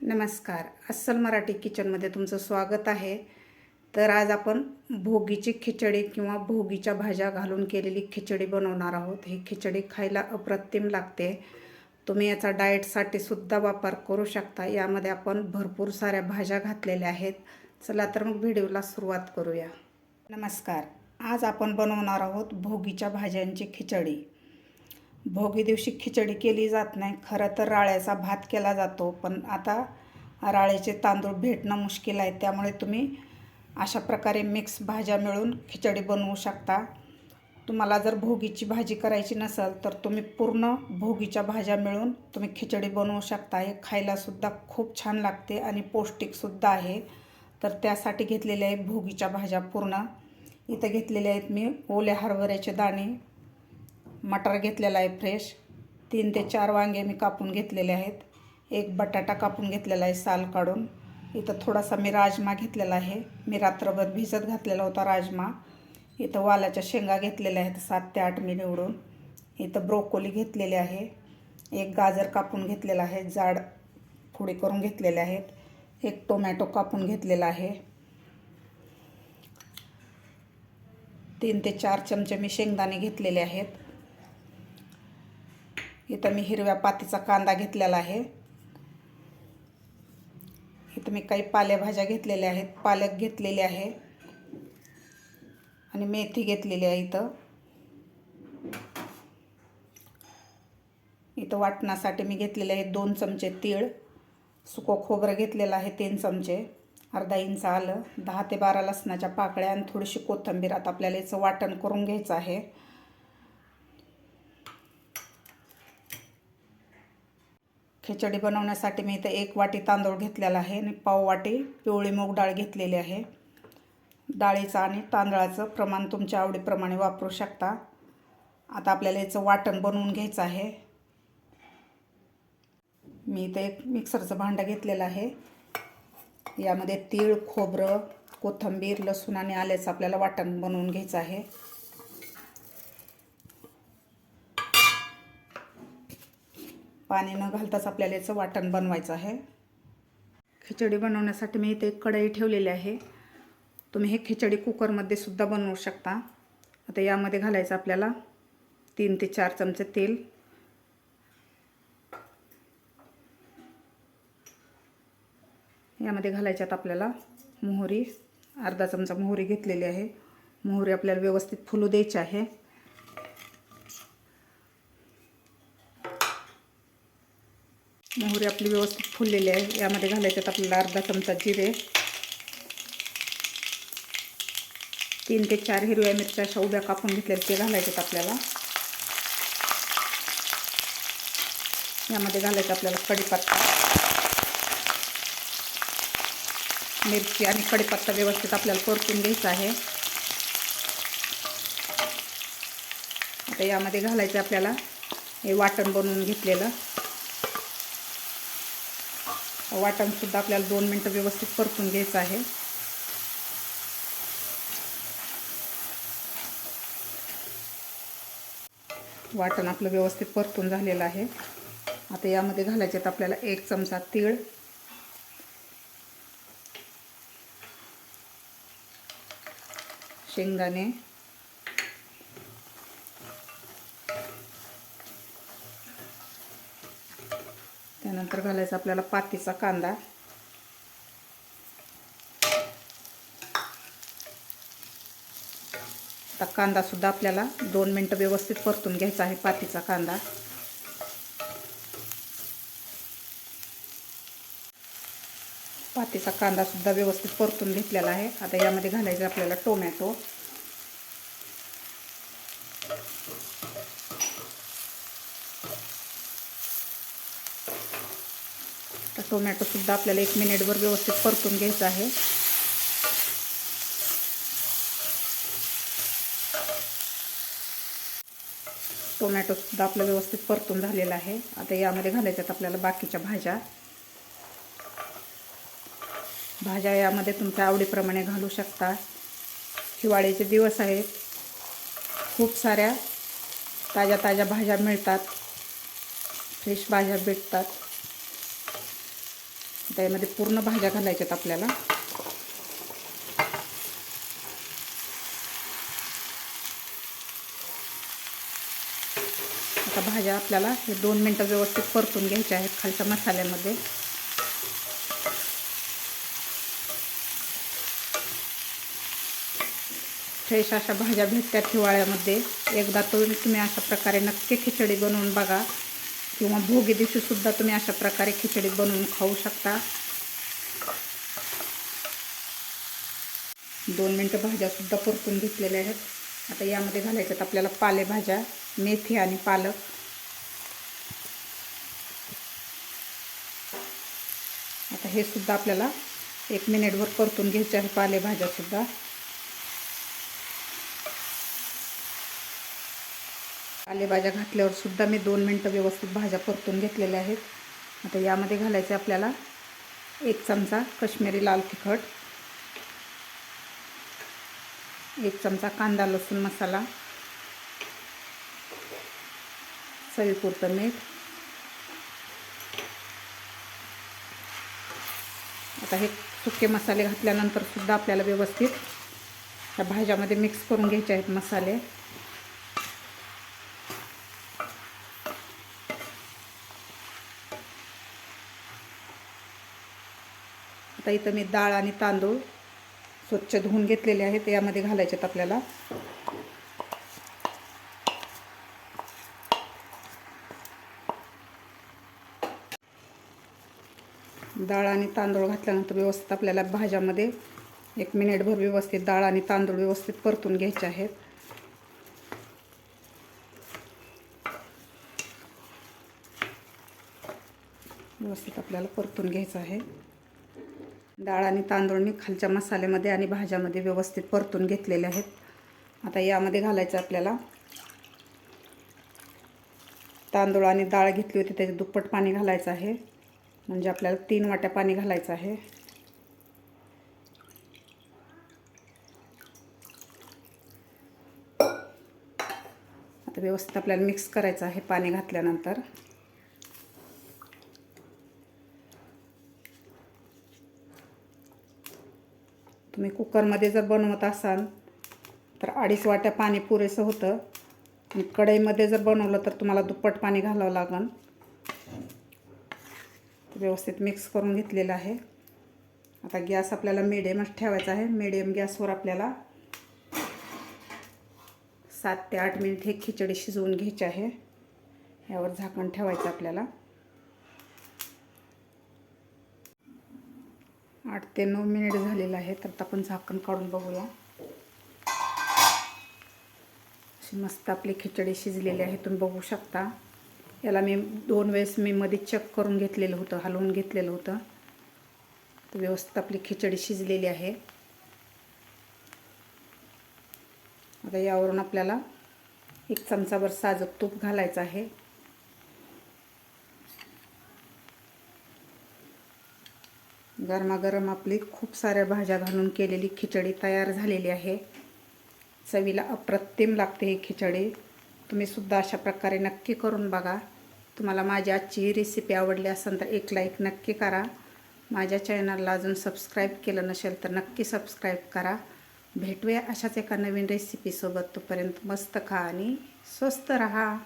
नमस्कार. अस्सल मराठी किचनमध्ये तुमचं स्वागत आहे. तर आज आपण भोगीची खिचडी किंवा भोगीच्या भाज्या घालून केलेली खिचडी बनवणार आहोत. ही खिचडी खायला अप्रतिम लागते. तुम्ही याचा डाएटसाठी सुद्धा वापर करू शकता. यामध्ये आपण भरपूर साऱ्या भाज्या घातलेल्या आहेत. चला तर मग व्हिडिओला सुरुवात करूया. नमस्कार. आज आपण बनवणार आहोत भोगीच्या भाज्यांची खिचडी. भोगी दिवशी खिचडी केली जात नाही. खरं तर राळ्याचा भात केला जातो, पण आता राळ्याचे तांदूळ भेटणं मुश्किल आहे. त्यामुळे तुम्ही अशा प्रकारे मिक्स भाज्या मिळून खिचडी बनवू शकता. तुम्हाला जर भोगीची भाजी करायची नसेल तर तुम्ही पूर्ण भोगीच्या भाज्या मिळून तुम्ही खिचडी बनवू शकता. हे खायलासुद्धा खूप छान लागते आणि पौष्टिकसुद्धा आहे. तर त्यासाठी घेतलेल्या आहे भोगीच्या भाज्या पूर्ण. इथं घेतलेल्या आहेत मी ओल्या हरभऱ्याचे दाणे, मटार घेतलेला आहे फ्रेश, 3 ते 4 वांगे मी कापून घेतलेले आहेत, एक बटाटा कापून घेतलेला आहे साल काढून. इथं थोडासा मी राजमा घेतलेला आहे. मी रात्रभर भिजत घातलेला होता राजमा. इथं वालाच्या शेंगा घेतलेल्या आहेत 7 ते 8 मी निवडून. इथं ब्रोकोली घेतलेली आहे. एक गाजर कापून घेतलेला आहे, जाड फोडी करून घेतलेले आहेत. एक टोमॅटो कापून घेतलेला आहे. 3 ते 4 चमचे मी शेंगदाणे घेतलेले आहेत. इथं मी हिरव्या पातीचा कांदा घेतलेला आहे. इथं मी काही पालेभाज्या घेतलेल्या आहेत. पालक घेतलेली आहे आणि मेथी घेतलेली आहे. इथं वाटण्यासाठी मी घेतलेले आहे 2 चमचे तीळ, सुकं खोबरं घेतलेलं आहे 3 चमचे, अर्धा इंच आलं, 10 ते 12 लसणाच्या पाकळ्या आणि थोडीशी कोथिंबीर. आता आपल्याला याचं वाटण करून घ्यायचं आहे. खिचडी बनवण्यासाठी मी इथं 1 वाटी तांदूळ घेतलेला आहे आणि पाव वाटी पिवळी मूग डाळ घेतलेली आहे. डाळीचं आणि तांदळाचं प्रमाण तुमच्या आवडीप्रमाणे वापरू शकता. आता आपल्याला याचं वाटण बनवून घ्यायचं आहे. मी इथं एक मिक्सरचं भांडं घेतलेलं आहे. यामध्ये तीळ, खोबरं, कोथिंबीर, लसूण आणि आल्याचं आपल्याला वाटण बनवून घ्यायचं आहे. पाणी न घालताच आपल्याला याचं वाटण बनवायचं आहे. खिचडी बनवण्यासाठी मी इथे एक कढई ठेवलेली आहे. तुम्ही हे खिचडी कुकरमध्ये सुद्धा बनवू शकता. आता यामध्ये घालायचं आपल्याला 3 ते 4 चमचे तेल. यामध्ये घालायच्यात आपल्याला मोहरी, अर्धा चमचा मोहरी घेतलेली आहे. मोहरी आपल्याला व्यवस्थित फुलू द्यायची आहे. मोहरी आपली व्यवस्थित फुललेली आहे. यामध्ये घालायच्यात आपल्याला अर्धा चमचा जिरे, 3 ते 4 हिरव्या मिरच्या अशा उभ्या कापून घेतलेल्या ते घालायच्यात आपल्याला. यामध्ये घालायचं आपल्याला कढीपत्ता. मिरची आणि कढीपत्ता व्यवस्थित आपल्याला परतून घ्यायचा आहे. आता यामध्ये घालायचं आपल्याला हे वाटण बनवून घेतलेलं. वाटणसुद्धा आपल्याला 2 मिनटं व्यवस्थित परतून घ्यायचं आहे. वाटण आपलं व्यवस्थित परतून झालेलं आहे. आता यामध्ये घालायचे आहेत आपल्याला 1 चमचा तीळ, शेंगदाणे, त्यानंतर घालायचा आपल्याला पातीचा कांदा. आता कांदासुद्धा आपल्याला 2 मिनटं व्यवस्थित परतून घ्यायचा आहे. पातीचा कांदा पातीचा कांदासुद्धा व्यवस्थित परतून घेतलेला आहे. आता यामध्ये घालायचं आपल्याला टोमॅटो. तर टोमॅटोसुद्धा आपल्याला 1 मिनिटभर व्यवस्थित परतून घ्यायचं आहे. टोमॅटोसुद्धा आपलं व्यवस्थित परतून झालेलं आहे. आता यामध्ये घालायच्यात आपल्याला बाकीच्या भाज्या. भाज्या यामध्ये तुमच्या आवडीप्रमाणे घालू शकता. हिवाळ्याचे दिवस आहेत, खूप साऱ्या ताज्या ताज्या भाज्या मिळतात, फ्रेश भाज्या भेटतात. त्यामध्ये पूर्ण भाज्या घालायच्यात आपल्याला. आता भाज्या आपल्याला हे 2 मिनटं व्यवस्थित परतून घ्यायच्या आहेत खालच्या मसाल्यामध्ये. फ्रेश अशा भाज्या भेटतात हिवाळ्यामध्ये. एकदा तुम्ही अशा प्रकारे नक्की खिचडी बनवून बघा, किंवा भोगी दिवशीसुद्धा तुम्ही अशा प्रकारे खिचडी बनवून खाऊ शकता. 2 मिनटं भाज्यासुद्धा परतून घेतलेल्या आहेत. आता यामध्ये घालायच्यात आपल्याला पालेभाज्या, मेथी आणि पालक. आता हे सुद्धा आपल्याला 1 मिनिटभर परतून घ्यायचे आहे पालेभाज्यासुद्धा. पालेभाज्या घातल्यावर सुद्धा मी 2 मिनटं व्यवस्थित भाज्या परतून घेतलेल्या आहेत. आता यामध्ये घालायचे आपल्याला 1 चमचा काश्मीरी लाल तिखट, 1 चमचा कांदा लसूण मसाला, चवीपुरतं मीठ. आता हे सुके मसाले घातल्यानंतर सुद्धा आपल्याला व्यवस्थित या भाज्यामध्ये मिक्स करून घ्यायचे आहेत मसाले. आता इथं मी डाळ आणि तांदूळ स्वच्छ धुवून घेतलेले आहेत, यामध्ये घालायचे आहेत आपल्याला. डाळ आणि तांदूळ घातल्यानंतर व्यवस्थित आपल्याला भाज्यामध्ये 1 मिनिटभर व्यवस्थित डाळ आणि तांदूळ व्यवस्थित परतून घ्यायचे आहेत. व्यवस्थित आपल्याला परतून घ्यायचं आहे. डाळ आणि तांदूळ मी खालच्या मसाल्यामध्ये आणि भाज्यामध्ये व्यवस्थित परतून घेतलेले आहेत. आता यामध्ये घालायचं आपल्याला तांदूळ आणि डाळ घेतली होती त्याचे दुप्पट पाणी घालायचं आहे, म्हणजे आपल्याला 3 वाट्या पाणी घालायचं आहे. आता व्यवस्थित आपल्याला मिक्स करायचं आहे पाणी घातल्यानंतर. तुम्ही कुकरमध्ये जर बनवत असाल तर 2.5 वाट्या पाणी पुरेसं होतं. आणि कढईमध्ये जर बनवलं तर तुम्हाला दुप्पट पाणी घालावं लागेल. व्यवस्थित मिक्स करून घेतलेलं आहे. आता गॅस आपल्याला मिडियमच ठेवायचा आहे. मिडियम गॅसवर आपल्याला 7 ते 8 मिनिट हे खिचडी शिजवून घ्यायची आहे. यावर झाकण ठेवायचं आपल्याला. 8 ते 9 मिनिट झालेलं आहे. तर आपण झाकण काढून बघूया. अशी मस्त आपली खिचडी शिजलेली आहे, तुम्ही बघू शकता. याला मी 2 वेळेस मध्ये चेक करून घेतलेलं होतं, हलवून घेतलेलं होतं. तर व्यवस्थित आपली खिचडी शिजलेली आहे. आता यावरून आपल्याला 1 चमचाभर साजूक तूप घालायचं आहे. गरमागरम आपली खूप साऱ्या भाज्या घालून केलेली खिचडी तयार झालेली आहे. चवीला अप्रतिम लागते ही खिचडी. तुम्ही सुद्धा अशा प्रकारे नक्की करून बघा. तुम्हाला माझी आजची ही रेसिपी आवडली असेल तर 1 लाईक नक्की करा. माझ्या चॅनलला अजून सबस्क्राईब केलं नसेल तर नक्की सबस्क्राईब करा. भेटूया अशाच एका नवीन रेसिपीसोबत. तोपर्यंत मस्त खा आणि स्वस्त रहा.